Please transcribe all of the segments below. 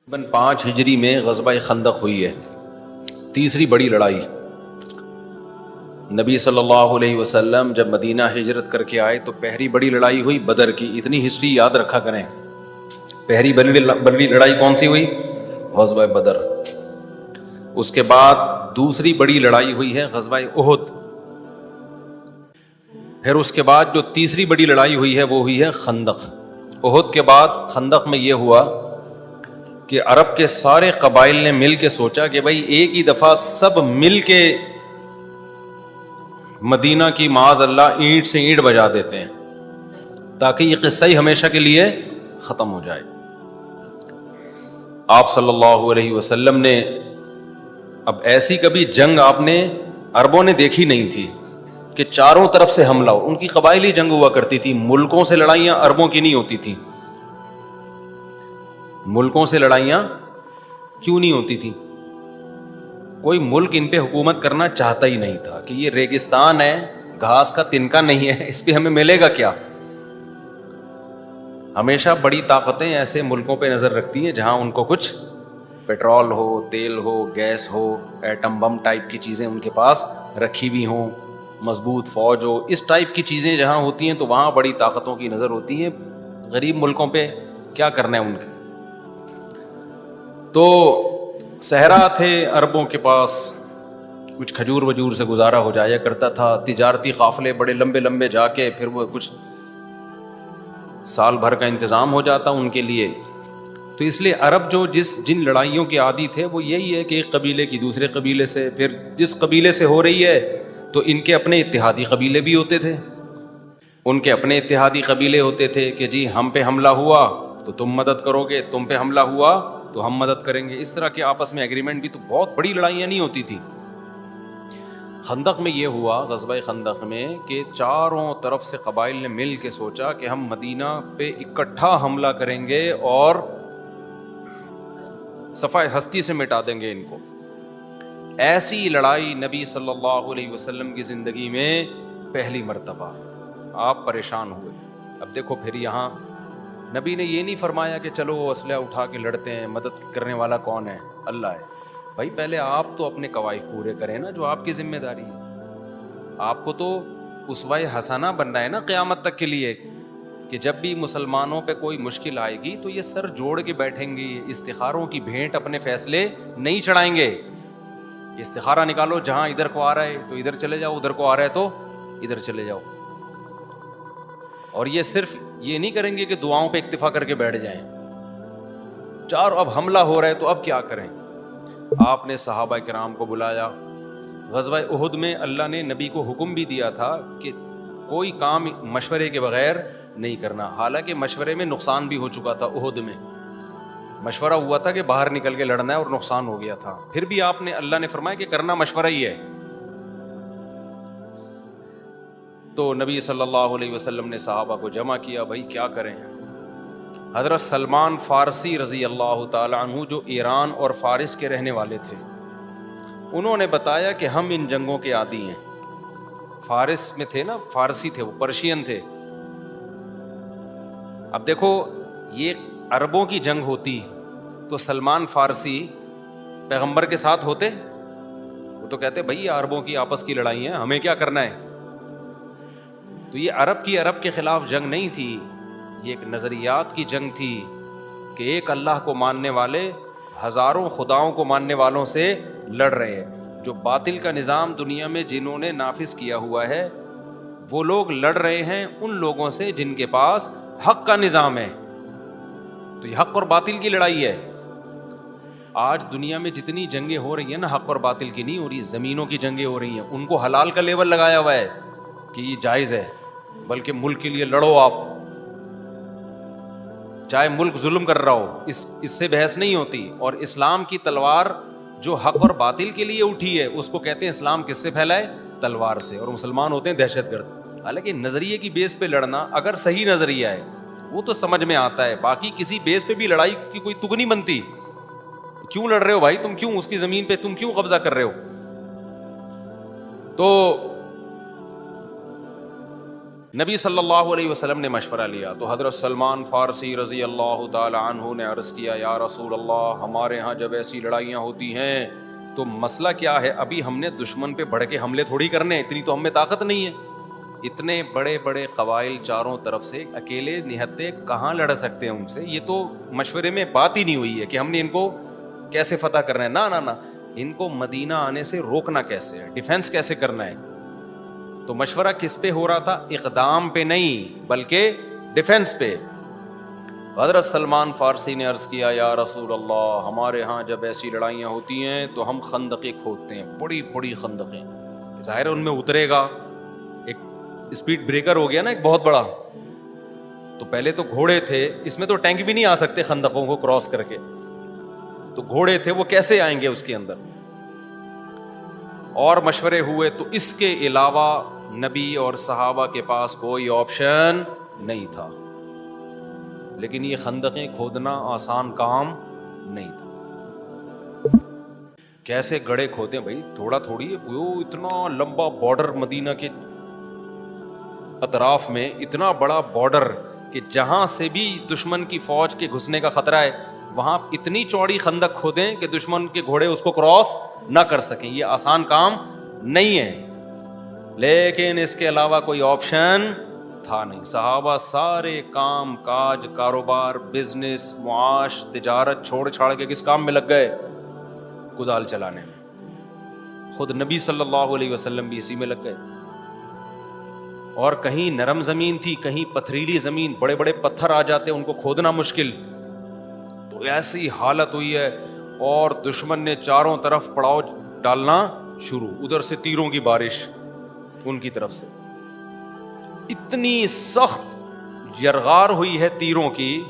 تقریباً 5 ہجری میں غزوہ خندق ہوئی ہے، تیسری بڑی لڑائی۔ نبی صلی اللہ علیہ وسلم جب مدینہ ہجرت کر کے آئے تو پہلی بڑی لڑائی ہوئی بدر کی۔ اتنی ہسٹری یاد رکھا کریں، پہلی بڑی لڑائی کون سی ہوئی؟ غزوہ بدر۔ اس کے بعد دوسری بڑی لڑائی ہوئی ہے غزوہ احد۔ پھر اس کے بعد جو تیسری بڑی لڑائی ہوئی ہے وہ ہوئی ہے خندق۔ احد کے بعد خندق میں یہ ہوا کہ عرب کے سارے قبائل نے مل کے سوچا کہ بھائی ایک ہی دفعہ سب مل کے مدینہ کی معاذ اللہ اینٹ سے اینٹ بجا دیتے ہیں تاکہ یہ قصہ ہی ہمیشہ کے لیے ختم ہو جائے۔ آپ صلی اللہ علیہ وسلم نے اب ایسی کبھی جنگ آپ نے عربوں نے دیکھی نہیں تھی کہ چاروں طرف سے حملہ ہو۔ ان کی قبائلی جنگ ہوا کرتی تھی، ملکوں سے لڑائیاں عربوں کی نہیں ہوتی تھی۔ ملکوں سے لڑائیاں کیوں نہیں ہوتی تھی؟ کوئی ملک ان پہ حکومت کرنا چاہتا ہی نہیں تھا کہ یہ ریگستان ہے، گھاس کا تنکا نہیں ہے، اس پہ ہمیں ملے گا کیا؟ ہمیشہ بڑی طاقتیں ایسے ملکوں پہ نظر رکھتی ہیں جہاں ان کو کچھ پیٹرول ہو، تیل ہو، گیس ہو، ایٹم بم ٹائپ کی چیزیں ان کے پاس رکھی ہوئی ہوں، مضبوط فوج ہو، اس ٹائپ کی چیزیں جہاں ہوتی ہیں تو وہاں بڑی طاقتوں کی نظر ہوتی ہے۔ غریب ملکوں پہ کیا کرنا ہے ان کے؟ تو صحرا تھے عربوں کے پاس، کچھ کھجور وجور سے گزارا ہو جایا کرتا تھا، تجارتی قافلے بڑے لمبے لمبے جا کے پھر وہ کچھ سال بھر کا انتظام ہو جاتا ان کے لیے۔ تو اس لیے عرب جو جن لڑائیوں کے عادی تھے وہ یہی ہے کہ ایک قبیلے کی دوسرے قبیلے سے، پھر جس قبیلے سے ہو رہی ہے تو ان کے اپنے اتحادی قبیلے بھی ہوتے تھے، ان کے اپنے اتحادی قبیلے ہوتے تھے کہ جی ہم پہ حملہ ہوا تو تم مدد کرو گے، تم پہ حملہ ہوا تو ہم مدد کریں گے۔ اس طرح کے آپس میں ایگریمنٹ بھی، تو بہت بڑی لڑائیاں نہیں ہوتی تھی۔ خندق میں یہ ہوا، غزوہ خندق میں، کہ چاروں طرف سے قبائل نے مل کے سوچا کہ ہم مدینہ پہ اکٹھا حملہ کریں گے اور صفحہ ہستی سے مٹا دیں گے ان کو۔ ایسی لڑائی نبی صلی اللہ علیہ وسلم کی زندگی میں پہلی مرتبہ۔ آپ پریشان ہوئے۔ اب دیکھو پھر یہاں نبی نے یہ نہیں فرمایا کہ چلو اسلحہ اٹھا کے لڑتے ہیں، مدد کرنے والا کون ہے؟ اللہ ہے۔ بھائی پہلے آپ تو اپنے قوائف پورے کریں نا، جو آپ کی ذمہ داری ہے۔ آپ کو تو اسوہ حسنہ بننا ہے نا قیامت تک کے لیے، کہ جب بھی مسلمانوں پہ کوئی مشکل آئے گی تو یہ سر جوڑ کے بیٹھیں گے، استخاروں کی بھینٹ اپنے فیصلے نہیں چڑھائیں گے۔ استخارہ نکالو، جہاں ادھر کو آ رہا ہے تو ادھر چلے جاؤ، ادھر کو آ رہا ہے تو ادھر چلے جاؤ۔ اور یہ صرف یہ نہیں کریں گے کہ دعاؤں پہ اکتفا کر کے بیٹھ جائیں۔ چاروں اب حملہ ہو رہا ہے تو اب کیا کریں؟ آپ نے صحابہ کرام کو بلایا۔ غزوہ احد میں اللہ نے نبی کو حکم بھی دیا تھا کہ کوئی کام مشورے کے بغیر نہیں کرنا، حالانکہ مشورے میں نقصان بھی ہو چکا تھا۔ احد میں مشورہ ہوا تھا کہ باہر نکل کے لڑنا ہے اور نقصان ہو گیا تھا، پھر بھی اللہ نے فرمایا کہ کرنا مشورہ ہی ہے۔ تو نبی صلی اللہ علیہ وسلم نے صحابہ کو جمع کیا، بھائی کیا کریں؟ حضرت سلمان فارسی رضی اللہ تعالیٰ عنہ جو ایران اور فارس کے رہنے والے تھے، انہوں نے بتایا کہ ہم ان جنگوں کے عادی ہیں۔ فارس میں تھے نا، فارسی تھے، وہ پرشین تھے۔ اب دیکھو یہ عربوں کی جنگ ہوتی تو سلمان فارسی پیغمبر کے ساتھ ہوتے؟ وہ تو کہتے بھائی یہ عربوں کی آپس کی لڑائی ہیں، ہمیں کیا کرنا ہے؟ تو یہ عرب کے خلاف جنگ نہیں تھی، یہ ایک نظریات کی جنگ تھی کہ ایک اللہ کو ماننے والے ہزاروں خداؤں کو ماننے والوں سے لڑ رہے ہیں۔ جو باطل کا نظام دنیا میں جنہوں نے نافذ کیا ہوا ہے، وہ لوگ لڑ رہے ہیں ان لوگوں سے جن کے پاس حق کا نظام ہے۔ تو یہ حق اور باطل کی لڑائی ہے۔ آج دنیا میں جتنی جنگیں ہو رہی ہیں نا، حق اور باطل کی نہیں ہو رہی، زمینوں کی جنگیں ہو رہی ہیں۔ ان کو حلال کا لیبل لگایا ہوا ہے کہ یہ جائز ہے، بلکہ ملک کے لیے لڑو آپ، چاہے ملک ظلم کر رہا ہو، اس سے بحث نہیں ہوتی۔ اور اسلام کی تلوار جو حق اور باطل کے لیے اٹھی ہے، اس کو کہتے ہیں اسلام کس سے پھیلا ہے؟ تلوار سے۔ اور مسلمان ہوتے ہیں دہشت گرد۔ حالانکہ نظریے کی بیس پہ لڑنا اگر صحیح نظریہ ہے وہ تو سمجھ میں آتا ہے، باقی کسی بیس پہ بھی لڑائی کی کوئی تک نہیں بنتی۔ کیوں لڑ رہے ہو بھائی؟ تم کیوں اس کی زمین پہ تم کیوں قبضہ کر رہے ہو؟ تو نبی صلی اللہ علیہ وسلم نے مشورہ لیا تو حضرت سلمان فارسی رضی اللہ تعالی عنہ نے عرض کیا یا رسول اللہ ہمارے ہاں جب ایسی لڑائیاں ہوتی ہیں تو مسئلہ کیا ہے، ابھی ہم نے دشمن پہ بڑھ کے حملے تھوڑی کرنے، اتنی تو ہم میں طاقت نہیں ہے، اتنے بڑے بڑے قبائل چاروں طرف سے، اکیلے نہتے کہاں لڑ سکتے ہیں ان سے، یہ تو مشورے میں بات ہی نہیں ہوئی ہے کہ ہم نے ان کو کیسے فتح کرنا ہے، نہ ان کو مدینہ آنے سے روکنا کیسے ہے، ڈیفینس کیسے کرنا ہے۔ تو مشورہ کس پہ ہو رہا تھا؟ اقدام پہ نہیں بلکہ ڈیفینس پہ۔ حضرت سلمان فارسی نے عرض کیا یا رسول اللہ ہمارے ہاں جب ایسی لڑائیاں ہوتی ہیں تو ہم خندقیں کھودتے ہیں، بڑی بڑی خندقیں، ظاہر ہے ان میں اترے گا، ایک اسپیڈ بریکر ہو گیا نا ایک بہت بڑا، تو پہلے تو گھوڑے تھے، اس میں تو ٹینک بھی نہیں آ سکتے خندقوں کو کراس کر کے، تو گھوڑے تھے وہ کیسے آئیں گے اس کے اندر، اور مشورے ہوئے تو اس کے علاوہ نبی اور صحابہ کے پاس کوئی آپشن نہیں تھا، لیکن یہ خندقیں کھودنا آسان کام نہیں تھا۔ کیسے گڑھے کھودے بھائی، تھوڑا تھوڑی ہے، وہ اتنا لمبا بارڈر مدینہ کے اطراف میں، اتنا بڑا بارڈر کہ جہاں سے بھی دشمن کی فوج کے گھسنے کا خطرہ ہے وہاں اتنی چوڑی خندق کھودیں کہ دشمن کے گھوڑے اس کو کراس نہ کر سکیں، یہ آسان کام نہیں ہے، لیکن اس کے علاوہ کوئی آپشن تھا نہیں۔ صحابہ سارے کام کاج، کاروبار، بزنس، معاش، تجارت چھوڑ چھاڑ کے کس کام میں لگ گئے؟ کدال چلانے میں۔ خود نبی صلی اللہ علیہ وسلم بھی اسی میں لگ گئے، اور کہیں نرم زمین تھی، کہیں پتھریلی زمین، بڑے بڑے پتھر آ جاتے ان کو کھودنا مشکل، تو ایسی حالت ہوئی ہے، اور دشمن نے چاروں طرف پڑاؤ ڈالنا شروع، ادھر سے تیروں کی بارش ان کی طرف سے، اتنی سخت یرغار ہوئی ہے تیروں کی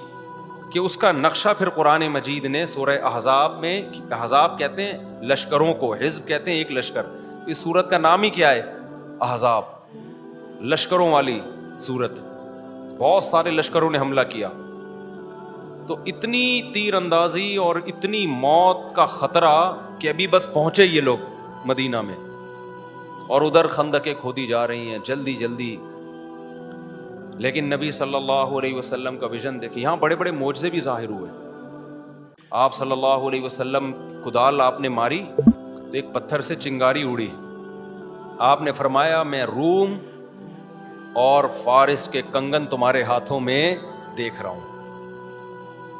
کہ اس کا نقشہ پھر قرآن مجید نے سورہ احزاب میں، احزاب کہتے ہیں لشکروں کو، حزب کہتے ہیں ایک لشکر، اس سورت کا نام ہی کیا ہے؟ احزاب، لشکروں والی سورت، بہت سارے لشکروں نے حملہ کیا، تو اتنی تیر اندازی اور اتنی موت کا خطرہ کہ ابھی بس پہنچے یہ لوگ مدینہ میں، اور ادھر خندقیں کھودی جا رہی ہیں جلدی جلدی، لیکن نبی صلی اللہ علیہ وسلم کا ویژن دیکھیں، یہاں بڑے بڑے معجزے بھی ظاہر ہوئے۔ آپ صلی اللہ علیہ وسلم کدال آپ نے ماری تو ایک پتھر سے چنگاری اڑی، آپ نے فرمایا میں روم اور فارس کے کنگن تمہارے ہاتھوں میں دیکھ رہا ہوں۔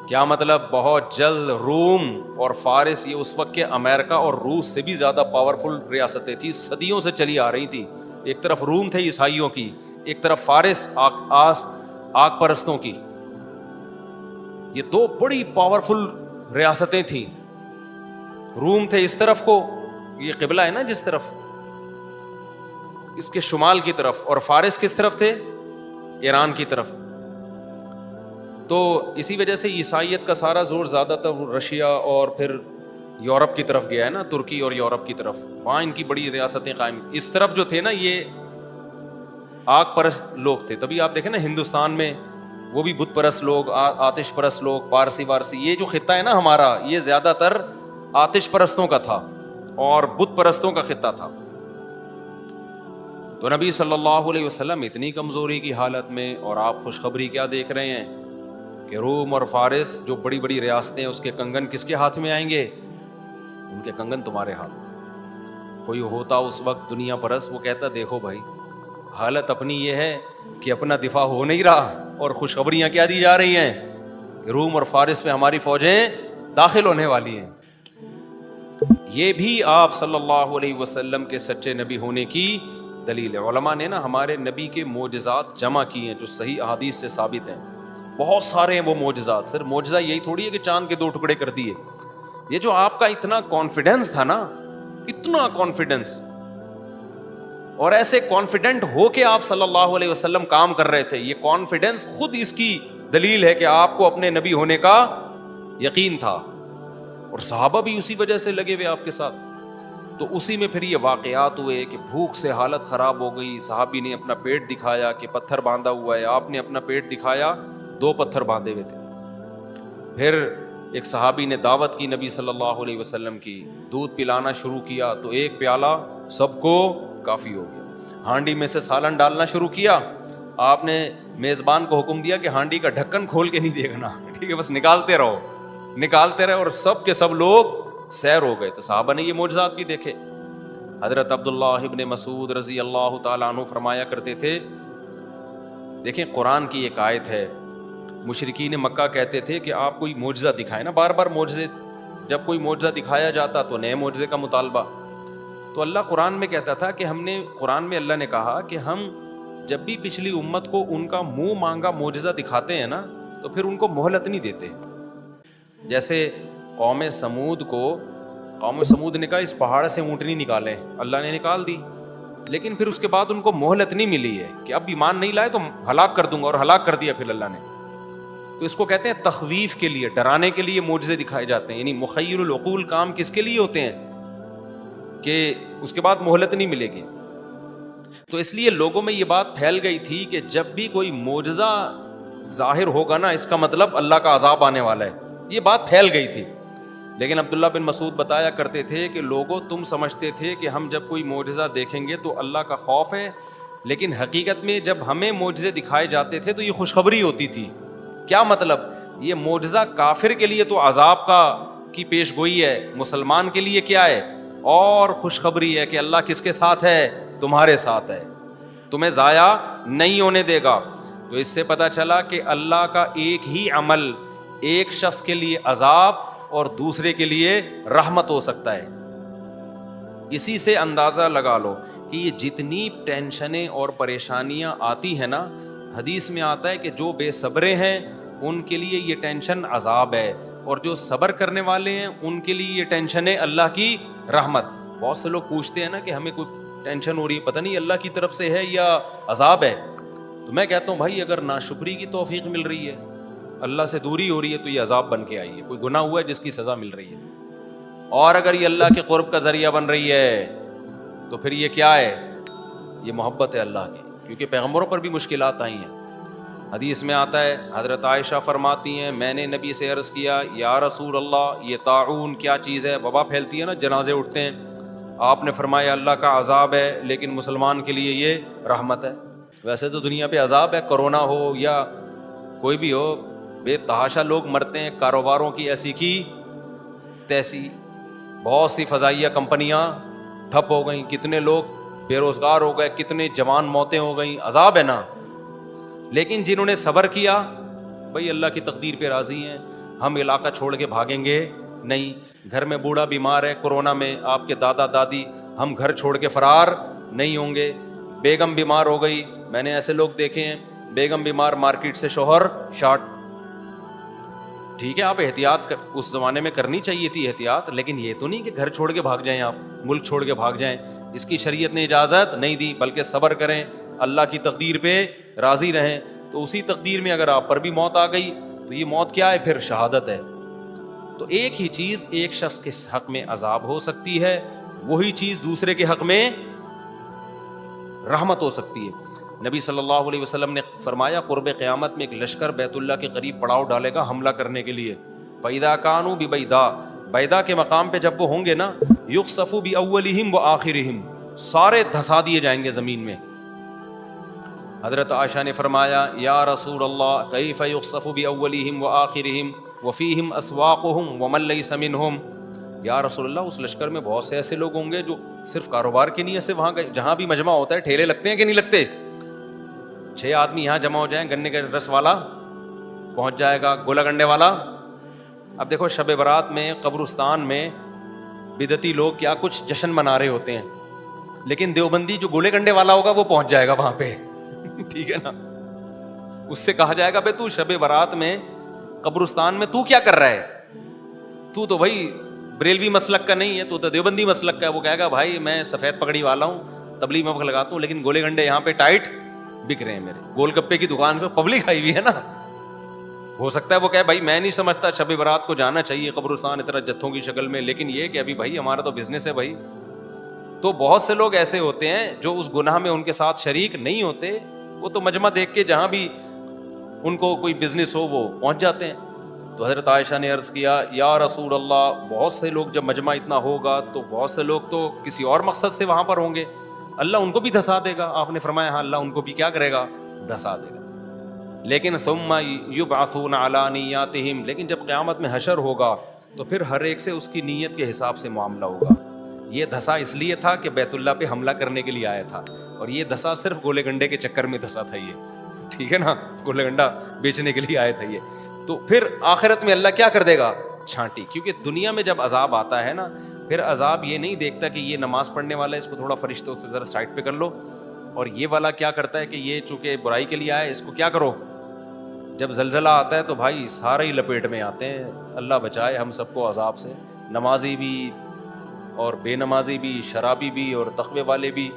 کیا مطلب؟ بہت جلد روم اور فارس، یہ اس وقت کے امریکہ اور روس سے بھی زیادہ پاورفل ریاستیں تھیں، صدیوں سے چلی آ رہی تھی، ایک طرف روم تھے عیسائیوں کی، ایک طرف فارس آگ پرستوں کی، یہ دو بڑی پاورفل ریاستیں تھیں۔ روم تھے اس طرف کو، یہ قبلہ ہے نا جس طرف، اس کے شمال کی طرف، اور فارس کس طرف تھے؟ ایران کی طرف۔ تو اسی وجہ سے عیسائیت کا سارا زور زیادہ تر رشیا اور پھر یورپ کی طرف گیا ہے نا، ترکی اور یورپ کی طرف، وہاں ان کی بڑی ریاستیں قائم۔ اس طرف جو تھے نا یہ آگ پرست لوگ تھے، تبھی آپ دیکھیں نا ہندوستان میں وہ بھی بت پرست لوگ، آتش پرست لوگ، پارسی وارسی، یہ جو خطہ ہے نا ہمارا، یہ زیادہ تر آتش پرستوں کا تھا اور بت پرستوں کا خطہ تھا۔ تو نبی صلی اللہ علیہ وسلم اتنی کمزوری کی حالت میں، اور آپ خوشخبری کیا دیکھ رہے ہیں کہ روم اور فارس جو بڑی بڑی ریاستیں ہیں اس کے کنگن کس کے ہاتھ میں آئیں گے؟ ان کے کنگن تمہارے ہاتھ۔ کوئی ہوتا اس وقت دنیا پرست، وہ کہتا دیکھو بھائی حالت اپنی یہ ہے کہ اپنا دفاع ہو نہیں رہا، اور خوشخبریاں کیا دی جا رہی ہیں کہ روم اور فارس میں ہماری فوجیں داخل ہونے والی ہیں۔ یہ بھی آپ صلی اللہ علیہ وسلم کے سچے نبی ہونے کی دلیل ہے۔ علماء نے نا ہمارے نبی کے معجزات جمع کیے ہیں جو صحیح احادیث سے ثابت ہیں، بہت سارے ہیں وہ معجزات، صرف معجزہ یہی تھوڑی ہے کہ چاند کے 2 ٹکڑے کر دیے، یہ جو آپ کا اتنا کانفیڈنس تھا نا، اتنا کانفیڈنس، اور ایسے کانفیڈنٹ ہو کے آپ صلی اللہ علیہ وسلم کام کر رہے تھے، یہ کانفیڈنس خود اس کی دلیل ہے کہ آپ کو اپنے نبی ہونے کا یقین تھا، اور صحابہ بھی اسی وجہ سے لگے ہوئے آپ کے ساتھ۔ تو اسی میں پھر یہ واقعات ہوئے کہ بھوک سے حالت خراب ہو گئی، صحابی نے اپنا پیٹ دکھایا کہ پتھر باندھا ہوا ہے، آپ نے اپنا پیٹ دکھایا 2 پتھر باندھے ہوئے تھے۔ پھر ایک صحابی نے دعوت کی نبی صلی اللہ علیہ وسلم کی، دودھ پلانا شروع کیا تو 1 پیالہ سب کو کافی ہو گیا، ہانڈی میں سے سالن ڈالنا شروع کیا آپ نے میزبان کو حکم دیا کہ ہانڈی کا ڈھکن کھول کے نہیں دیکھنا, ٹھیک ہے, بس نکالتے رہے, اور سب کے سب لوگ سیر ہو گئے. تو صحابہ نے یہ معجزات بھی دیکھے. حضرت عبداللہ ابن مسعود رضی اللہ تعالیٰ عنہ فرمایا کرتے تھے, دیکھیں قرآن کی ایک آیت ہے, مشرکین مکہ کہتے تھے کہ آپ کوئی معجزہ دکھائیں نا, بار بار معجزے, جب کوئی معجزہ دکھایا جاتا تو نئے معجزے کا مطالبہ. تو اللہ قرآن میں کہتا تھا کہ قرآن میں اللہ نے کہا کہ ہم جب بھی پچھلی امت کو ان کا منہ مانگا معجزہ دکھاتے ہیں نا, تو پھر ان کو مہلت نہیں دیتے. جیسے قوم سمود نے کہا اس پہاڑ سے اونٹنی نکالیں, اللہ نے نکال دی, لیکن پھر اس کے بعد ان کو مہلت نہیں ملی ہے کہ اب ایمان نہیں لائے تو ہلاک کر دوں گا, اور ہلاک کر دیا پھر اللہ نے. تو اس کو کہتے ہیں تخویف کے لیے, ڈرانے کے لیے معجزے دکھائے جاتے ہیں. یعنی مخیر العقول کام کس کے لیے ہوتے ہیں کہ اس کے بعد مہلت نہیں ملے گی. تو اس لیے لوگوں میں یہ بات پھیل گئی تھی کہ جب بھی کوئی معجزہ ظاہر ہوگا نا, اس کا مطلب اللہ کا عذاب آنے والا ہے. یہ بات پھیل گئی تھی. لیکن عبداللہ بن مسعود بتایا کرتے تھے کہ لوگوں تم سمجھتے تھے کہ ہم جب کوئی معجزہ دیکھیں گے تو اللہ کا خوف ہے, لیکن حقیقت میں جب ہمیں معجزے دکھائے جاتے تھے تو یہ خوشخبری ہوتی تھی. کیا مطلب؟ یہ معجزہ کافر کے لیے تو عذاب کی پیش گوئی ہے, مسلمان کے لیے کیا ہے؟ اور خوشخبری ہے کہ اللہ کس کے ساتھ ہے؟ تمہارے ساتھ ہے, تمہیں ضائع نہیں ہونے دے گا. تو اس سے پتہ چلا کہ اللہ کا ایک ہی عمل ایک شخص کے لیے عذاب اور دوسرے کے لیے رحمت ہو سکتا ہے. اسی سے اندازہ لگا لو کہ یہ جتنی ٹینشنیں اور پریشانیاں آتی ہیں نا, حدیث میں آتا ہے کہ جو بے صبرے ہیں ان کے لیے یہ ٹینشن عذاب ہے, اور جو صبر کرنے والے ہیں ان کے لیے یہ ٹینشن ہے اللہ کی رحمت. بہت سے لوگ پوچھتے ہیں نا کہ ہمیں کوئی ٹینشن ہو رہی ہے, پتہ نہیں اللہ کی طرف سے ہے یا عذاب ہے. تو میں کہتا ہوں بھائی اگر ناشکری کی توفیق مل رہی ہے, اللہ سے دوری ہو رہی ہے, تو یہ عذاب بن کے آئی ہے, کوئی گناہ ہوا ہے جس کی سزا مل رہی ہے. اور اگر یہ اللہ کے قرب کا ذریعہ بن رہی ہے تو پھر یہ کیا ہے؟ یہ محبت ہے اللہ کی, کیونکہ پیغمبروں پر بھی مشکلات آئی ہیں. حدیث میں آتا ہے, حضرت عائشہ فرماتی ہیں میں نے نبی سے عرض کیا یا رسول اللہ یہ طاعون کیا چیز ہے؟ وبا پھیلتی ہے نا, جنازے اٹھتے ہیں. آپ نے فرمایا اللہ کا عذاب ہے, لیکن مسلمان کے لیے یہ رحمت ہے. ویسے تو دنیا پہ عذاب ہے, کرونا ہو یا کوئی بھی ہو, بے تحاشا لوگ مرتے ہیں, کاروباروں کی ایسی کی تیسی, بہت سی فضائیہ کمپنیاں ٹھپ ہو گئیں, کتنے لوگ بے روزگار ہو گئے, کتنے جوان موتیں ہو گئیں. عذاب ہے نا. لیکن جنہوں نے صبر کیا, بھائی اللہ کی تقدیر پہ راضی ہیں, ہم علاقہ چھوڑ کے بھاگیں گے نہیں. گھر میں بوڑھا بیمار ہے کورونا میں, آپ کے دادا دادی, ہم گھر چھوڑ کے فرار نہیں ہوں گے. بیگم بیمار ہو گئی, میں نے ایسے لوگ دیکھے ہیں, بیگم بیمار, مارکیٹ سے شوہر شارٹ. ٹھیک ہے آپ احتیاط اس زمانے میں کرنی چاہیے تھی احتیاط, لیکن یہ تو نہیں کہ گھر چھوڑ کے بھاگ جائیں, آپ ملک چھوڑ کے بھاگ جائیں. اس کی شریعت نے اجازت نہیں دی, بلکہ صبر کریں, اللہ کی تقدیر پہ راضی رہیں. تو اسی تقدیر میں اگر آپ پر بھی موت آ گئی تو یہ موت کیا ہے؟ پھر شہادت ہے. تو ایک ہی چیز ایک شخص کے حق میں عذاب ہو سکتی ہے, وہی چیز دوسرے کے حق میں رحمت ہو سکتی ہے. نبی صلی اللہ علیہ وسلم نے فرمایا قرب قیامت میں ایک لشکر بیت اللہ کے قریب پڑاؤ ڈالے گا حملہ کرنے کے لیے. فَإِذَا كَانُوا بِبَيْضَاءَ, بیدا کے مقام پہ جب وہ ہوں گے نا, يُخْسَفُ بِأَوَّلِهِمْ وَآخِرِهِمْ, سارے دھسا دیے جائیں گے زمین میں. حضرت عائشہ نے فرمایا یا رسول اللہ کیف یخسف بأولہم وآخرہم وفیہم اسواقہم ومن لیس منہم. یا رسول اللہ اس لشکر میں بہت سے ایسے لوگ ہوں گے جو صرف کاروبار کی نیت سے وہاں گئے, جہاں بھی مجمع ہوتا ہے ٹھیلے لگتے ہیں کہ نہیں لگتے, 6 آدمی یہاں جمع ہو جائیں, گنے کا رس والا پہنچ جائے گا, گولا گنڈے والا. اب دیکھو شب برات میں قبرستان میں بدعتی لوگ کیا کچھ جشن منا رہے ہوتے ہیں, لیکن دیوبندی جو گولے گنڈے والا ہوگا وہ پہنچ جائے گا وہاں پہ. ٹھیک ہے نا, اس سے کہا جائے گا بھائی تو شب برات میں قبرستان میں تو کیا کر رہا ہے, تو بھائی بریلوی مسلک کا نہیں ہے, تو دیوبندی مسلک کا ہے. وہ کہے گا بھائی میں سفید پگڑی والا ہوں, تبلیغ میں وقت لگاتا ہوں, لیکن گولے گنڈے یہاں پہ ٹائٹ بک رہے ہیں میرے. گول گپے کی دکان پہ پبلک آئی ہوئی ہے نا, ہو سکتا ہے وہ کہے بھائی میں نہیں سمجھتا شب برات کو جانا چاہیے قبرستان اتنا جتھوں کی شکل میں, لیکن یہ کہ ابھی بھائی ہمارا تو بزنس ہے بھائی. تو بہت سے لوگ ایسے ہوتے ہیں جو اس گناہ میں ان کے ساتھ شریک نہیں ہوتے, وہ تو مجمع دیکھ کے جہاں بھی ان کو کوئی بزنس ہو وہ پہنچ جاتے ہیں. تو حضرت عائشہ نے عرض کیا یا رسول اللہ بہت سے لوگ جب مجمع اتنا ہوگا تو بہت سے لوگ تو کسی اور مقصد سے وہاں پر ہوں گے, اللہ ان کو بھی دھسا دے گا. آپ نے فرمایا ہاں اللہ ان کو بھی کیا کرے گا, دھسا دے گا. لیکن ثم یبعثون علی نیاتہم، لیکن جب قیامت میں حشر ہوگا تو پھر ہر ایک سے اس کی نیت کے حساب سے معاملہ ہوگا. یہ دھسا اس لیے تھا کہ بیت اللہ پہ حملہ کرنے کے لیے آیا تھا، اور یہ دھسا صرف گولے گنڈے کے چکر میں دھسا تھا. یہ ٹھیک ہے نا، گولے گنڈا بیچنے کے لیے آیا تھا یہ. تو پھر آخرت میں اللہ کیا کر دے گا؟ چھانٹی. کیونکہ دنیا میں جب عذاب آتا ہے نا، پھر عذاب یہ نہیں دیکھتا کہ یہ نماز پڑھنے والا ہے، اس کو تھوڑا فرشتوں سے ذرا سائڈ پہ کر لو، اور یہ والا کیا کرتا ہے کہ یہ چونکہ برائی کے لیے آیا ہے، اس کو کیا کرو. جب زلزلہ آتا ہے تو بھائی سارے ہی لپیٹ میں آتے ہیں. اللہ بچائے ہم سب کو عذاب سے، نمازی بھی اور بے نمازی بھی، شرابی بھی اور تقوی والے بھی.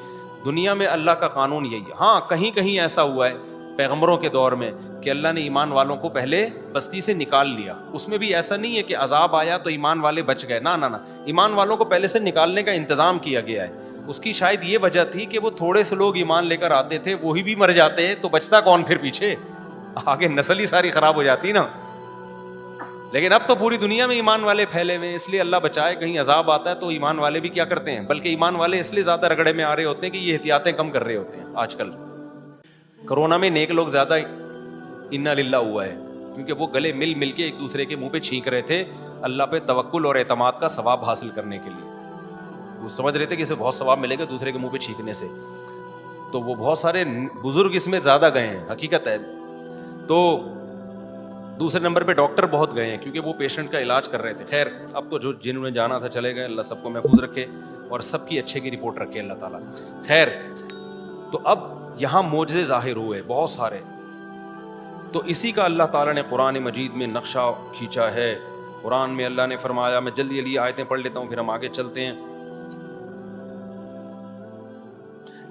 دنیا میں اللہ کا قانون یہی ہے. ہاں کہیں کہیں ایسا ہوا ہے پیغمبروں کے دور میں کہ اللہ نے ایمان والوں کو پہلے بستی سے نکال لیا. اس میں بھی ایسا نہیں ہے کہ عذاب آیا تو ایمان والے بچ گئے، نہ نہ نہ، ایمان والوں کو پہلے سے نکالنے کا انتظام کیا گیا ہے. اس کی شاید یہ وجہ تھی کہ وہ تھوڑے سے لوگ ایمان لے کر آتے تھے، وہی بھی مر جاتے تو بچتا کون پھر پیچھے؟ آگے نسل ہی ساری خراب ہو جاتی نا. لیکن اب تو پوری دنیا میں ایمان والے پھیلے ہوئے ہیں، اس لیے اللہ بچائے کہیں عذاب آتا ہے تو ایمان والے بھی کیا کرتے ہیں، بلکہ ایمان والے اس لیے زیادہ رگڑے میں آ رہے ہوتے ہیں کہ یہ احتیاطیں کم کر رہے ہوتے ہیں. آج کل کرونا میں نیک لوگ زیادہ انا للہ ہوا ہے، کیونکہ وہ گلے مل مل کے ایک دوسرے کے منہ پہ چھینک رہے تھے اللہ پہ توکل اور اعتماد کا ثواب حاصل کرنے کے لیے. وہ سمجھ رہے تھے کہ اسے بہت ثواب ملے گا دوسرے کے منہ پہ چھینکنے سے. تو وہ بہت سارے بزرگ اس میں زیادہ گئے ہیں، حقیقت ہے. تو دوسرے نمبر پہ ڈاکٹر بہت گئے ہیں کیونکہ وہ پیشنٹ کا علاج کر رہے تھے. خیر اب تو جو جنہوں نے جانا تھا چلے گئے، اللہ سب کو محفوظ رکھے اور سب کی اچھے کی رپورٹ رکھے اللہ تعالیٰ. خیر تو اب یہاں معجزے ظاہر ہوئے بہت سارے، تو اسی کا اللہ تعالیٰ نے قرآن مجید میں نقشہ کھینچا ہے. قرآن میں اللہ نے فرمایا، میں جلدی جلدی آیتیں پڑھ لیتا ہوں پھر ہم آگے چلتے ہیں.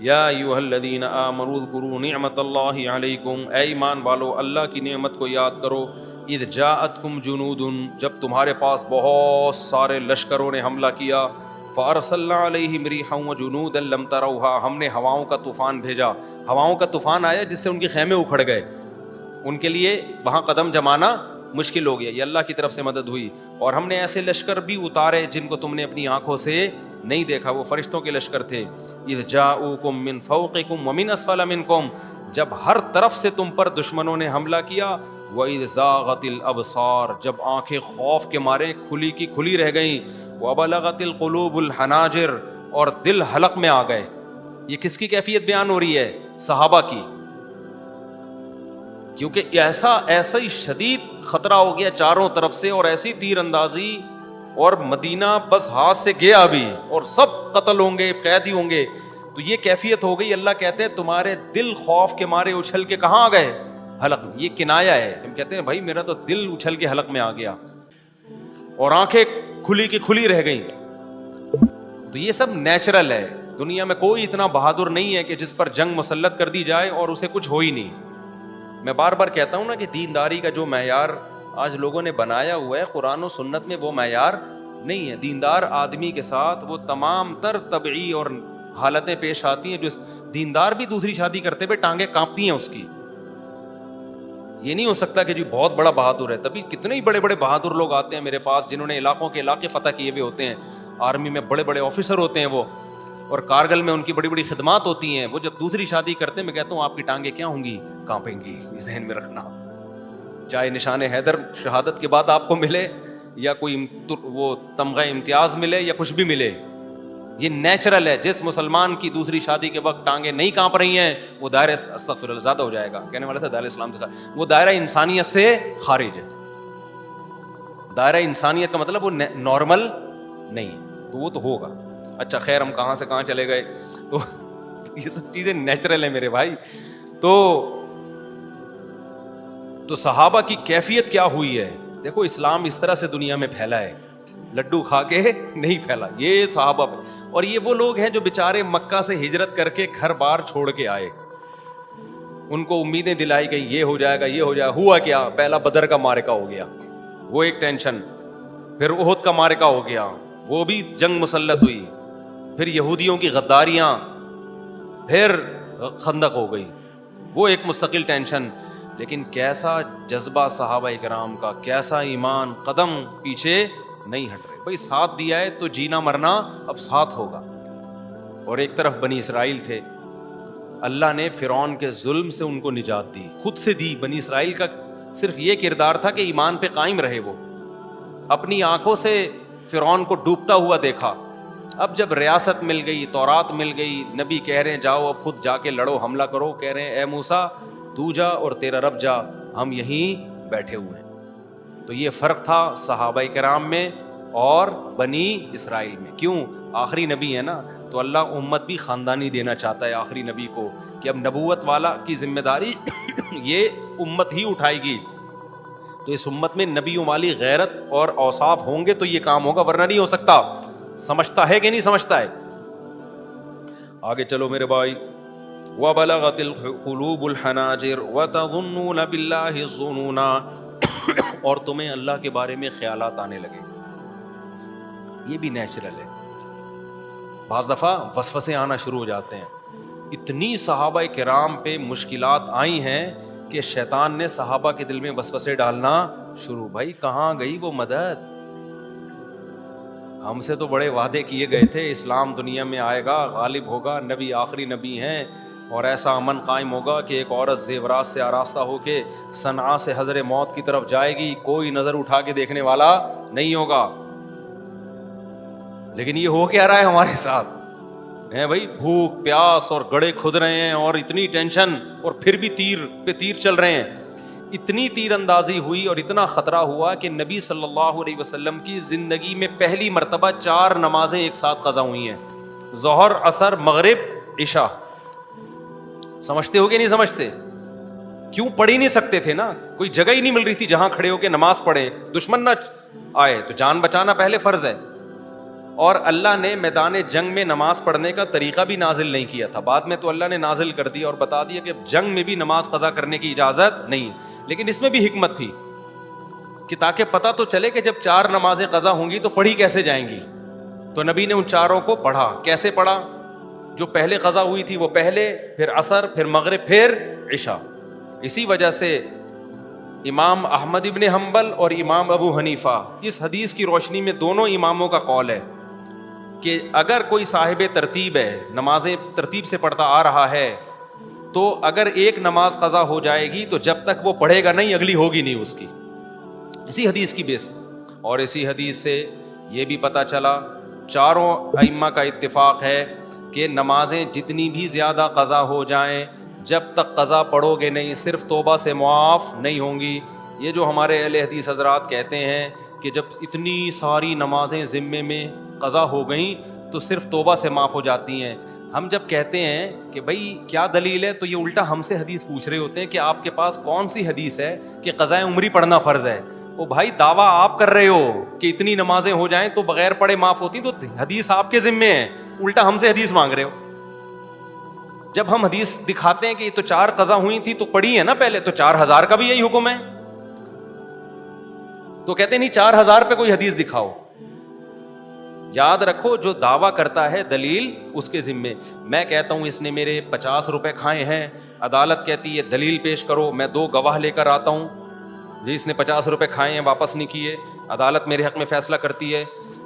یا ایھا الذین آمنوا اذکروا نعمت اللہ علیکم، اے ایمان والو اللہ کی نعمت کو یاد کرو. اذ جاءتکم جنود، جب تمہارے پاس بہت سارے لشکروں نے حملہ کیا. فارسلنا علیہم ریحا وجنودا لم تروها، ہم نے ہواؤں کا طوفان بھیجا. ہواؤں کا طوفان آیا جس سے ان کے خیمے اکھڑ گئے، ان کے لیے وہاں قدم جمانا مشکل ہو گیا. یہ اللہ کی طرف سے مدد ہوئی. اور ہم نے ایسے لشکر بھی اتارے جن کو تم نے اپنی آنکھوں سے نہیں دیکھا، وہ فرشتوں کے لشکر تھے. اذ جاءوکم من فوقکم ومن اسفل منکم، جب ہر طرف سے تم پر دشمنوں نے حملہ کیا. وَإِذْ زَاغَتِ الْأَبْصَارُ، جب آنکھیں خوف کے مارے کھلی کی کھلی رہ گئیں. وَبَلَغَتِ الْقُلُوبُ الْحَنَاجِرَ، اور دل حلق میں آ گئے. یہ کس کی کیفیت بیان ہو رہی ہے؟ صحابہ کی. کیونکہ ایسا ہی شدید خطرہ ہو گیا چاروں طرف سے، اور ایسی تیر اندازی، اور مدینہ بس ہاتھ سے گیا بھی، اور سب قتل ہوں گے، قیدی ہوں گے. تو یہ کیفیت ہو گئی. اللہ کہتے ہیں تمہارے دل خوف کے مارے اچھل کے کہاں آ گئے؟ حلق میں. یہ کنایا ہے. ہم کہتے ہیں بھائی میرا تو دل اچھل کے حلق میں آ گیا، اور آنکھیں کھلی کی کھلی رہ گئیں. تو یہ سب نیچرل ہے. دنیا میں کوئی اتنا بہادر نہیں ہے کہ جس پر جنگ مسلط کر دی جائے اور اسے کچھ ہو ہی نہیں. میں بار بار کہتا ہوں نا کہ دینداری کا جو معیار آج لوگوں نے بنایا ہوا ہے، قرآن و سنت میں وہ معیار نہیں ہے. دیندار آدمی کے ساتھ وہ تمام تر طبعی اور حالتیں پیش آتی ہیں. جو دیندار بھی دوسری شادی کرتے ہوئے ٹانگیں کانپتی ہیں اس کی. یہ نہیں ہو سکتا کہ جی بہت بڑا بہادر ہے. تبھی کتنے ہی بڑے بڑے بہادر لوگ آتے ہیں میرے پاس جنہوں نے علاقوں کے علاقے فتح کیے ہوئے ہوتے ہیں. آرمی میں بڑے بڑے آفیسر ہوتے ہیں وہ، اور کارگل میں ان کی بڑی بڑی خدمات ہوتی ہیں. وہ جب دوسری شادی کرتے ہیں میں کہتا ہوں آپ کی ٹانگیں کیا ہوں گی؟ کانپیں گی. یہ ذہن میں رکھنا. چاہے نشان حیدر شہادت کے بعد آپ کو ملے، یا کوئی وہ تمغہ امتیاز ملے، یا کچھ بھی ملے، یہ نیچرل ہے. جس مسلمان کی دوسری شادی کے وقت ٹانگیں نہیں کانپ رہی ہیں وہ دائرہ استغفر اللہ زیادہ ہو جائے گا. کہنے والا تھا دائرہ اسلام سے وہ دائرہ انسانیت سے خارج ہے. دائرہ انسانیت کا مطلب وہ نارمل نہیں ہے. تو وہ تو ہوگا. اچھا خیر ہم کہاں سے کہاں چلے گئے. تو یہ سب چیزیں نیچرل ہیں میرے بھائی. تو صحابہ کی کیفیت کیا ہوئی ہے؟ دیکھو اسلام اس طرح سے دنیا میں پھیلا ہے، لڈو کھا کے نہیں پھیلا. یہ صحابہ پہ، اور یہ وہ لوگ ہیں جو بیچارے مکہ سے ہجرت کر کے گھر بار چھوڑ کے آئے. ان کو امیدیں دلائی گئی یہ ہو جائے گا یہ ہو جائے گا. ہوا کیا؟ پہلا بدر کا معرکہ ہو گیا، وہ ایک ٹینشن. پھر احد کا معرکہ ہو گیا، وہ بھی جنگ مسلط ہوئی. پھر یہودیوں کی غداریاں، پھر خندق ہو گئی، وہ ایک مستقل ٹینشن. لیکن کیسا جذبہ صحابہ کرام کا، کیسا ایمان، قدم پیچھے نہیں ہٹ رہے. بھائی ساتھ دیا ہے تو جینا مرنا اب ساتھ ہوگا. اور ایک طرف بنی اسرائیل تھے، اللہ نے فرعون کے ظلم سے ان کو نجات دی، خود سے دی. بنی اسرائیل کا صرف یہ کردار تھا کہ ایمان پہ قائم رہے. وہ اپنی آنکھوں سے فرعون کو ڈوبتا ہوا دیکھا. اب جب ریاست مل گئی، تورات مل گئی، نبی کہہ رہے ہیں جاؤ اب خود جا کے لڑو، حملہ کرو، کہہ رہے ہیں اے موسیٰ تو جا اور تیرا رب جا، ہم یہیں بیٹھے ہوئے ہیں. تو یہ فرق تھا صحابہ کرام میں اور بنی اسرائیل میں. کیوں؟ آخری نبی ہے نا، تو اللہ امت بھی خاندانی دینا چاہتا ہے آخری نبی کو، کہ اب نبوت والا کی ذمہ داری یہ امت ہی اٹھائے گی. تو اس امت میں نبیوں والی غیرت اور اوصاف ہوں گے تو یہ کام ہوگا، ورنہ نہیں ہو سکتا. سمجھتا ہے کہ نہیں سمجھتا ہے؟ آگے چلو میرے بھائی. وَبَلَغَتِ الْقُلُوبُ الْحَنَاجِرَ وَتَظُنُّونَ بِاللَّهِ الظُّنُونَ، اور تمہیں اللہ کے بارے میں خیالات آنے لگے. یہ بھی نیچرل ہے. بعض دفعہ وسوسے آنا شروع ہو جاتے ہیں. اتنی صحابہ کرام پہ مشکلات آئی ہیں کہ شیطان نے صحابہ کے دل میں وسوسے ڈالنا شروع. بھائی کہاں گئی وہ مدد؟ ہم سے تو بڑے وعدے کیے گئے تھے، اسلام دنیا میں آئے گا، غالب ہوگا، نبی آخری نبی ہیں، اور ایسا امن قائم ہوگا کہ ایک عورت زیورات سے آراستہ ہو کے صنعاء سے حضر موت کی طرف جائے گی، کوئی نظر اٹھا کے دیکھنے والا نہیں ہوگا. لیکن یہ ہو کیا رہا ہے ہمارے ساتھ؟ ہیں بھائی، بھوک پیاس اور گڑھے کھد رہے ہیں اور اتنی ٹینشن، اور پھر بھی تیر پہ تیر چل رہے ہیں. اتنی تیر اندازی ہوئی اور اتنا خطرہ ہوا کہ نبی صلی اللہ علیہ وسلم کی زندگی میں پہلی مرتبہ 4 نمازیں ایک ساتھ قضا ہوئی ہیں، ظہر، عصر، مغرب، عشاء. سمجھتے ہو کہ نہیں سمجھتے؟ کیوں؟ پڑھ ہی نہیں سکتے تھے نا، کوئی جگہ ہی نہیں مل رہی تھی جہاں کھڑے ہو کے نماز پڑھیں، دشمن نہ آئے تو جان بچانا پہلے فرض ہے. اور اللہ نے میدان جنگ میں نماز پڑھنے کا طریقہ بھی نازل نہیں کیا تھا، بعد میں تو اللہ نے نازل کر دیا اور بتا دیا کہ جنگ میں بھی نماز قضا کرنے کی اجازت نہیں. لیکن اس میں بھی حکمت تھی کہ تاکہ پتہ تو چلے کہ جب 4 نمازیں قضا ہوں گی تو پڑھی کیسے جائیں گی. تو نبی نے ان 4 کو پڑھا. کیسے پڑھا؟ جو پہلے قضا ہوئی تھی وہ پہلے، پھر عصر، پھر مغرب، پھر عشاء. اسی وجہ سے امام احمد ابن حنبل اور امام ابو حنیفہ، اس حدیث کی روشنی میں دونوں اماموں کا قول ہے کہ اگر کوئی صاحب ترتیب ہے، نمازیں ترتیب سے پڑھتا آ رہا ہے، تو اگر ایک نماز قضا ہو جائے گی تو جب تک وہ پڑھے گا نہیں اگلی ہوگی نہیں اس کی. اسی حدیث کی بیس. اور اسی حدیث سے یہ بھی پتہ چلا، چاروں ائمہ کا اتفاق ہے کہ نمازیں جتنی بھی زیادہ قضا ہو جائیں، جب تک قضا پڑھو گے نہیں صرف توبہ سے معاف نہیں ہوں گی. یہ جو ہمارے اہل حدیث حضرات کہتے ہیں کہ جب اتنی ساری نمازیں ذمے میں قضا ہو گئیں تو صرف توبہ سے معاف ہو جاتی ہیں، ہم جب کہتے ہیں کہ بھائی کیا دلیل ہے، تو یہ الٹا ہم سے حدیث پوچھ رہے ہوتے ہیں کہ آپ کے پاس کون سی حدیث ہے کہ قضائے عمری پڑھنا فرض ہے. وہ بھائی دعویٰ آپ کر رہے ہو کہ اتنی نمازیں ہو جائیں تو بغیر پڑھے معاف ہوتی، تو حدیث آپ کے ذمے ہے، الٹا ہم سے حدیث مانگ رہے ہو. جب ہم حدیث دکھاتے ہیں کہ یہ تو 4 قضا ہوئی تھی تو پڑھی ہے نا پہلے، تو 4000 کا بھی یہی حکم ہے، تو کہتے نہیں 4000 پہ کوئی حدیث دکھاؤ. یاد رکھو جو دعویٰ کرتا ہے دلیل اس کے ذمے. میں کہتا ہوں اس نے میرے 50 روپے کھائے ہیں، عدالت کہتی ہے دلیل پیش کرو، میں 2 گواہ لے کر آتا ہوں، جی اس نے 50 روپے کھائے ہیں واپس نہیں کیے، عدالت میرے حق میں فیصلہ کرتی ہے.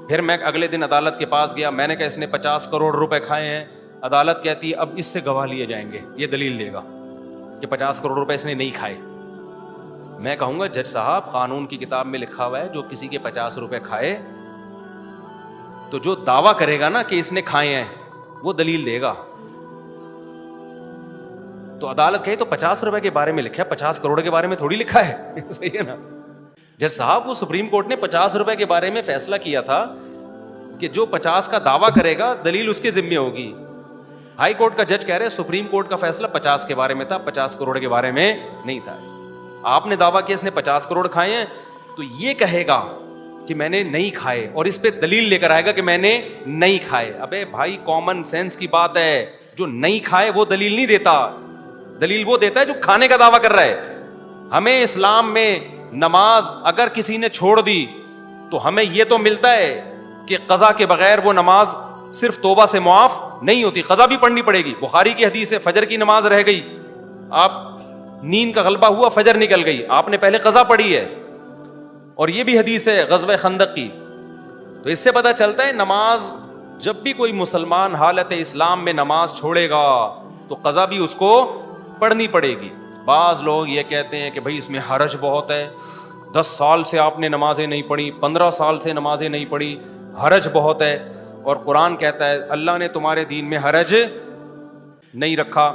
پھر میں اگلے دن عدالت کے پاس گیا، میں نے کہا اس نے 50 کروڑ روپے کھائے ہیں، عدالت کہتی ہے اب اس سے گواہ لیے جائیں گے، یہ دلیل دے گا کہ 50 کروڑ روپے اس نے نہیں کھائے. میں کہوں گا جج صاحب قانون کی کتاب میں لکھا ہوا ہے جو کسی کے 50 روپے کھائے تو جو دعویٰ کرے گا نا کہ اس نے کھائے ہیں وہ دلیل دے گا. تو عدالت کہے تو 50 روپے کے بارے میں لکھا ہے، 50 کروڑ کے بارے میں تھوڑی لکھا ہے. صحیح ہے نا جج صاحب؟ وہ سپریم کورٹ نے 50 روپے کے بارے میں فیصلہ کیا تھا کہ جو 50 کا دعویٰ کرے گا دلیل اس کے ذمے ہوگی. ہائی کورٹ کا جج کہہ رہے سپریم کورٹ کا فیصلہ 50 کے بارے میں تھا، 50 کروڑ کے بارے میں نہیں تھا. آپ نے دعویٰ کیا اس نے 50 کروڑ کھائے ہیں تو یہ کہے گا کہ میں نے نہیں کھائے اور اس پہ دلیل لے کر آئے گا کہ میں نے نہیں کھائے. ابے بھائی کامن سینس کی بات ہے، جو نہیں کھائے وہ دلیل نہیں دیتا، دلیل وہ دیتا ہے جو کھانے کا دعویٰ کر رہا ہے. ہمیں اسلام میں نماز اگر کسی نے چھوڑ دی تو ہمیں یہ تو ملتا ہے کہ قضا کے بغیر وہ نماز صرف توبہ سے معاف نہیں ہوتی، قضا بھی پڑھنی پڑے گی. بخاری کی حدیث ہے فجر کی نماز رہ گئی، آپ نیند کا غلبہ ہوا، فجر نکل گئی، آپ نے پہلے قضا پڑھی ہے. اور یہ بھی حدیث ہے غزوہ خندق کی. تو اس سے پتہ چلتا ہے نماز جب بھی کوئی مسلمان حالت اسلام میں نماز چھوڑے گا تو قضا بھی اس کو پڑھنی پڑے گی. بعض لوگ یہ کہتے ہیں کہ بھائی اس میں حرج بہت ہے, 10 سال سے آپ نے نمازیں نہیں پڑھی, 15 سال سے نمازیں نہیں پڑھی, حرج بہت ہے. اور قرآن کہتا ہے اللہ نے تمہارے دین میں حرج نہیں رکھا.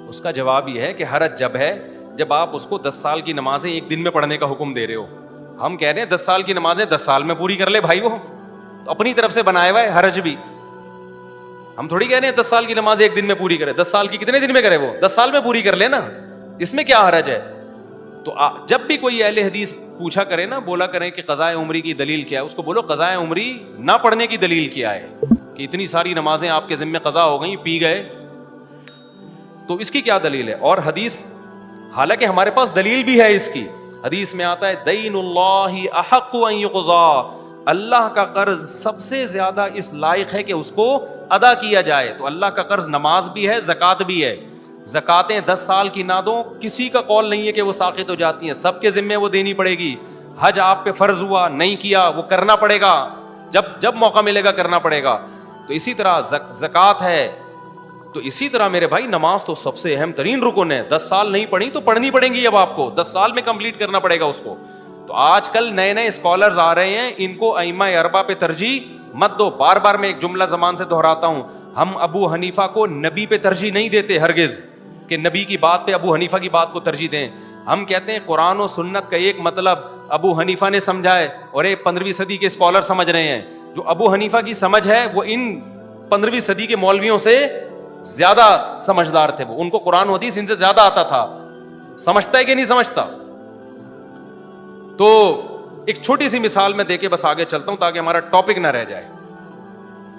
اس کا جواب یہ ہے کہ حرج جب ہے جب آپ اس کو 10 سال کی نمازیں ایک دن میں پڑھنے کا حکم دے رہے ہو. ہم کہہ رہے ہیں 10 سال کی نمازیں 10 سال میں پوری کر لے بھائی, وہ تو اپنی طرف سے بنایا ہوا ہے حرج بھی. ہم تھوڑی کہہ رہے ہیں 10 سال کی نماز ایک دن میں پوری کرے, 10 سال کی کتنے دن میں کرے, وہ 10 سال میں پوری کر لے نا, اس میں کیا حرج ہے. تو جب بھی کوئی اہل حدیث پوچھا کرے نا, بولا کریں کہ قضاء عمری کی دلیل کیا ہے, اس کو بولو قضاء عمری نہ پڑھنے کی دلیل کیا ہے, کہ اتنی ساری نمازیں آپ کے ذمہ قضا ہو گئیں, پی گئے, تو اس کی کیا دلیل ہے. اور حدیث, حالانکہ ہمارے پاس دلیل بھی ہے اس کی, حدیث میں آتا ہے دین اللہ احق ان یقضا, اللہ کا قرض سب سے زیادہ اس لائق ہے کہ اس کو ادا کیا جائے. تو اللہ کا قرض نماز بھی ہے, زکوٰۃ بھی ہے. زکاتیں 10 سال کی نہ دو, کسی کا قول نہیں ہے کہ وہ ساقط ہو جاتی ہیں, سب کے ذمے وہ دینی پڑے گی. حج آپ پہ فرض ہوا, نہیں کیا, وہ کرنا پڑے گا, جب موقع ملے گا کرنا پڑے گا. تو اسی طرح زکوٰۃ ہے. تو اسی طرح میرے بھائی نماز تو سب سے اہم ترین رکن ہے. 10 سال نہیں پڑھی تو پڑھنی پڑیں گی, اب آپ کو 10 سال میں کمپلیٹ کرنا پڑے گا اس کو. تو آج کل نئے نئے اسکالرز آ رہے ہیں, ان کو ائمہ اربعہ پہ ترجیح مت دو. بار بار میں ایک جملہ زبان سے دہراتا ہوں, ہم ابو حنیفہ کو نبی پہ ترجیح نہیں دیتے ہرگز, کہ نبی کی بات پہ ابو حنیفہ کی بات کو ترجیح دیں. ہم کہتے ہیں قرآن و سنت کا ایک مطلب ابو حنیفہ نے سمجھا ہے, اور ایک 15ویں صدی کے اسکالر سمجھ رہے ہیں. جو ابو حنیفہ کی سمجھ ہے وہ ان 15ویں صدی کے مولویوں سے زیادہ سمجھدار تھے. وہ ان کو قرآن و حدیث ان سے زیادہ آتا تھا. سمجھتا ہے کہ نہیں سمجھتا. تو ایک چھوٹی سی مثال میں دے کے بس آگے چلتا ہوں تاکہ ہمارا ٹاپک نہ رہ جائے.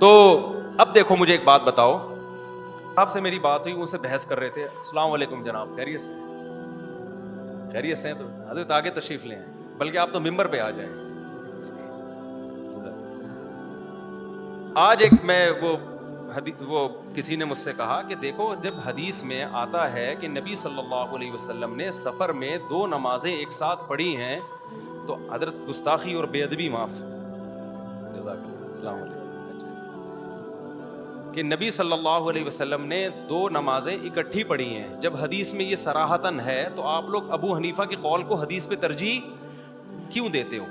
تو اب دیکھو مجھے ایک بات بتاؤ, آپ سے میری بات ہوئی, ان سے بحث کر رہے تھے, السلام علیکم جناب, خیریت سے, خیریت سے. تو حضرت آگے تشریف لیں, بلکہ آپ تو ممبر پہ آ جائیں. آج ایک میں وہ کسی نے مجھ سے کہا کہ دیکھو جب حدیث میں آتا ہے کہ نبی صلی اللہ علیہ وسلم نے سفر میں 2 نمازیں ایک ساتھ پڑھی ہیں, تو حضرت گستاخی اور بے ادبی معاف, السلام علیکم, کہ نبی صلی اللہ علیہ وسلم نے 2 نمازیں اکٹھی پڑھی ہیں. جب حدیث میں یہ صراحتاً ہے تو آپ لوگ ابو حنیفہ کے قول کو حدیث پہ ترجیح کیوں دیتے ہو؟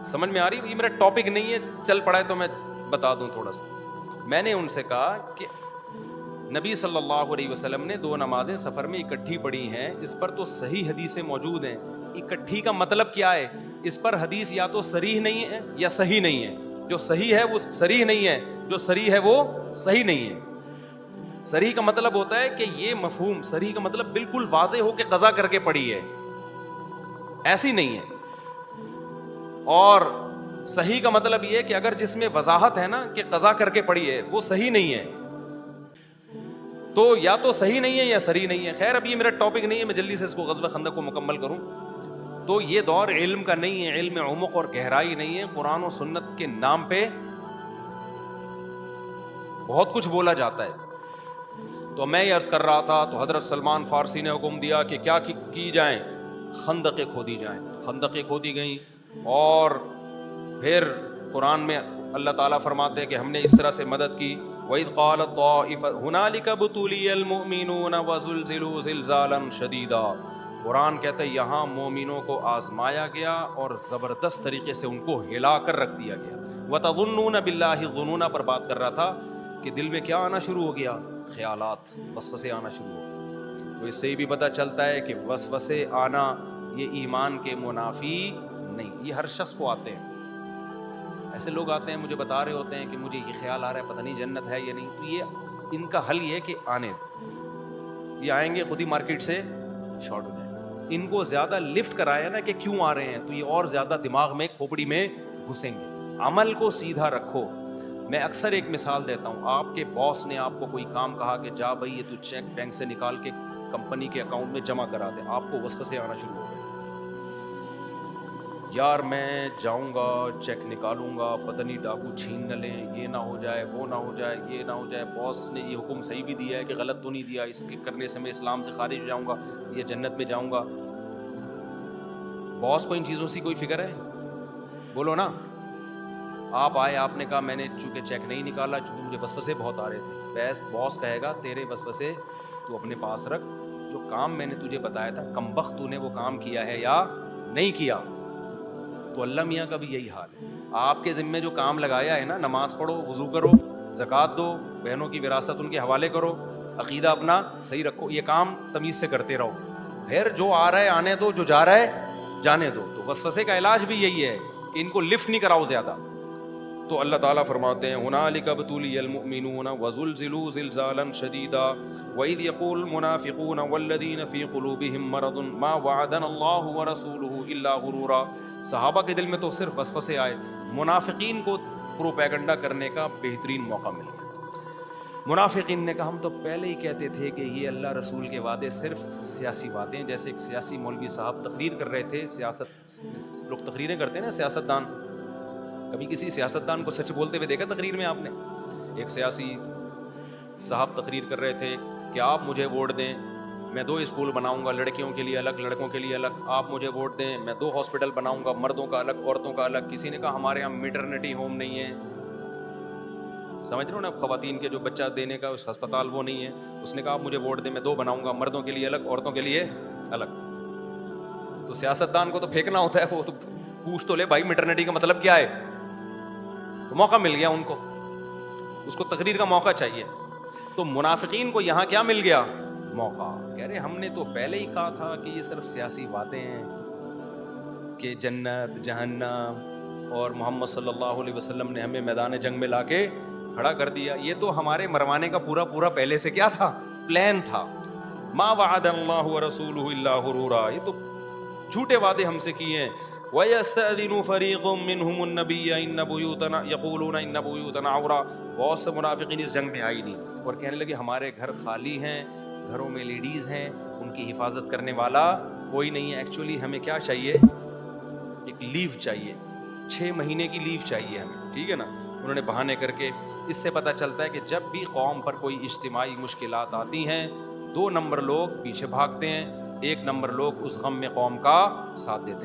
سمجھ میں آ رہی؟ یہ میرا ٹاپک نہیں ہے, چل پڑا ہے تو میں بتا دوں تھوڑا سا. میں نے ان سے کہا کہ نبی صلی اللہ علیہ وسلم نے 2 نمازیں سفر میں اکٹھی پڑھی ہیں, اس پر تو صحیح حدیثیں موجود ہیں. اکٹھی کا مطلب کیا ہے؟ اس پر حدیث یا تو صریح نہیں ہے یا صحیح نہیں ہے. جو صحیح ہے وہ صریح نہیں ہے, جو صریح ہے وہ صحیح نہیں ہے. صریح کا مطلب ہوتا ہے کہ یہ مفہوم, صریح کا مطلب بالکل واضح ہو کہ قضا کر کے پڑھی ہے, ایسی نہیں ہے. اور صحیح کا مطلب یہ ہے کہ اگر جس میں وضاحت ہے نا کہ قضا کر کے پڑھی ہے, وہ صحیح نہیں ہے. تو یا تو صحیح نہیں ہے یا صریح نہیں ہے. خیر اب یہ میرا ٹاپک نہیں ہے, میں جلدی سے اس کو غزوہ خندق کو مکمل کروں. تو یہ دور علم کا نہیں ہے, علم عمق اور گہرائی نہیں ہے. قرآن و سنت کے نام پہ بہت کچھ بولا جاتا ہے. تو میں یہ عرض کر رہا تھا, تو حضرت سلمان فارسی نے حکم دیا کہ کیا کی جائیں, خندقیں کھودی جائیں. خندقیں کھودی گئیں, اور پھر قرآن میں اللہ تعالیٰ فرماتے ہیں کہ ہم نے اس طرح سے مدد کی. وَإِذْ قَالَتْ طَائِفَةٌ هُنَالِكَ ابْتُلِيَ الْمُؤْمِنُونَ وَزُلْزِلُوا زِلْزَالًا شَدِيدًا. قرآن کہتا ہے یہاں مومنوں کو آزمایا گیا اور زبردست طریقے سے ان کو ہلا کر رکھ دیا گیا. وَتَظُنُّونَ بِاللَّهِ الظُّنُونَ پر بات کر رہا تھا کہ دل میں کیا آنا شروع ہو گیا, خیالات, وسوسے آنا شروع ہو گئے. تو اس سے بھی پتہ چلتا ہے کہ وسوسے آنا یہ ایمان کے منافی نہیں, یہ ہر شخص کو آتے ہیں. ایسے لوگ آتے ہیں مجھے بتا رہے ہوتے ہیں کہ مجھے یہ خیال آ رہا ہے پتہ نہیں جنت ہے یا نہیں. تو یہ ان کا حل یہ ہے کہ آنے, یہ آئیں گے خود ہی مارکیٹ سے شارٹ ہو جائیں. ان کو زیادہ لفٹ کرایا نا کہ کیوں آ رہے ہیں, تو یہ اور زیادہ دماغ میں کھوپڑی میں گھسیں گے. عمل کو سیدھا رکھو. میں اکثر ایک مثال دیتا ہوں, آپ کے باس نے آپ کو کوئی کام کہا کہ جا بھائی یہ تو چیک بینک سے نکال کے کمپنی کے اکاؤنٹ میں جمع کرا دے. آپ کو وسوسے آنا شروع ہو گئے, یار میں جاؤں گا چیک نکالوں گا, پتہ نہیں ڈاکو چھین نہ لیں, یہ نہ ہو جائے, وہ نہ ہو جائے, یہ نہ ہو جائے, باس نے یہ حکم صحیح بھی دیا ہے کہ غلط تو نہیں دیا, اس کے کرنے سے میں اسلام سے خارج ہو جاؤں گا یا جنت میں جاؤں گا. باس کو ان چیزوں سے کوئی فکر ہے؟ بولو نا. آپ آئے, آپ نے کہا میں نے چونکہ چیک نہیں نکالا, چونکہ مجھے وسوسے بہت آ رہے تھے. باس کہے گا تیرے وسوسے تو اپنے پاس رکھ, جو کام میں نے تجھے بتایا تھا کمبخت تو نے وہ کام کیا ہے یا نہیں کیا. تو اللہ میاں کا بھی یہی حال ہے, آپ کے ذمے جو کام لگایا ہے نا, نماز پڑھو, وضو کرو, زکوٰۃ دو, بہنوں کی وراثت ان کے حوالے کرو, عقیدہ اپنا صحیح رکھو, یہ کام تمیز سے کرتے رہو. پھر جو آ رہا ہے آنے دو, جو جا رہا ہے جانے دو. تو وسوسے کا علاج بھی یہی ہے کہ ان کو لفٹ نہیں کراؤ زیادہ. تو اللہ تعالیٰ فرماتے ہیں هنالک ابتلی المؤمنون وزلزلوا زلزالا شدیدا وإذ يقول المنافقون والذین فی قلوبهم مرض ما وعدنا اللہ ورسولہ الا غرورا. صحابہ کے دل میں تو صرف وسوسے آئے, منافقین کو پروپیگنڈا کرنے کا بہترین موقع مل گیا. منافقین نے کہا ہم تو پہلے ہی کہتے تھے کہ یہ اللہ رسول کے وعدے صرف سیاسی باتیں. جیسے ایک سیاسی مولوی صاحب تقریر کر رہے تھے, سیاست لوگ تقریریں کرتے ہیں نا, سیاستدان. کبھی کسی سیاستدان کو سچ بولتے ہوئے دیکھا تقریر میں آپ نے؟ ایک سیاسی صاحب تقریر کر رہے تھے کہ آپ مجھے ووٹ دیں, میں 2 اسکول بناؤں گا, لڑکیوں کے لیے الگ, لڑکوں کے لیے الگ. آپ مجھے ووٹ دیں, میں 2 ہاسپٹل بناؤں گا, مردوں کا الگ, عورتوں کا الگ. کسی نے کہا ہمارے یہاں میٹرنٹی ہوم نہیں ہے, سمجھ رہے ہو نا, خواتین کے جو بچہ دینے کا اس ہسپتال وہ نہیں ہے. اس نے کہا آپ مجھے ووٹ دیں, میں 2 بناؤں گا, مردوں کے لیے الگ, عورتوں کے لیے الگ. تو سیاستدان کو تو پھینکنا ہوتا ہے, وہ تو پوچھ تو لے بھائی میٹرنٹی کا مطلب کیا ہے. تو موقع مل گیا ان کو, اس کو تقریر کا موقع چاہیے. تو منافقین کو یہاں کیا مل گیا؟ موقع. کہہ رہے ہم نے تو پہلے ہی کہا تھا کہ یہ صرف سیاسی باتیں ہیں, کہ جنت جہنم, اور محمد صلی اللہ علیہ وسلم نے ہمیں میدان جنگ میں لا کے کھڑا کر دیا. یہ تو ہمارے مروانے کا پورا پہلے سے کیا تھا؟ پلان تھا. ما وعد اللہ ورسولہ الا غرورا, یہ تو جھوٹے وعدے ہم سے کیے ہیں. وَيَسْتَأْذِنُ فَرِيقٌ مِّنْهُمُ النَّبِيَّ إِنَّ بُيُوتَنَا يَقُولُونَ إِنَّ بُيُوتَنَا عَوْرَةٌ. بہت سے منافقین اس جنگ میں آئی نہیں اور کہنے لگے ہمارے گھر خالی ہیں, گھروں میں لیڈیز ہیں, ان کی حفاظت کرنے والا کوئی نہیں ہے. ایکچولی ہمیں کیا چاہیے؟ ایک لیو چاہیے, 6 مہینے کی لیو چاہیے ہمیں, ٹھیک ہے نا. انہوں نے بہانے کر کے, اس سے پتہ چلتا ہے کہ جب بھی قوم پر کوئی اجتماعی مشکلات آتی ہیں, 2 نمبر لوگ پیچھے بھاگتے ہیں, 1 نمبر لوگ اس غم میں قوم کا ساتھ دیتے ہیں.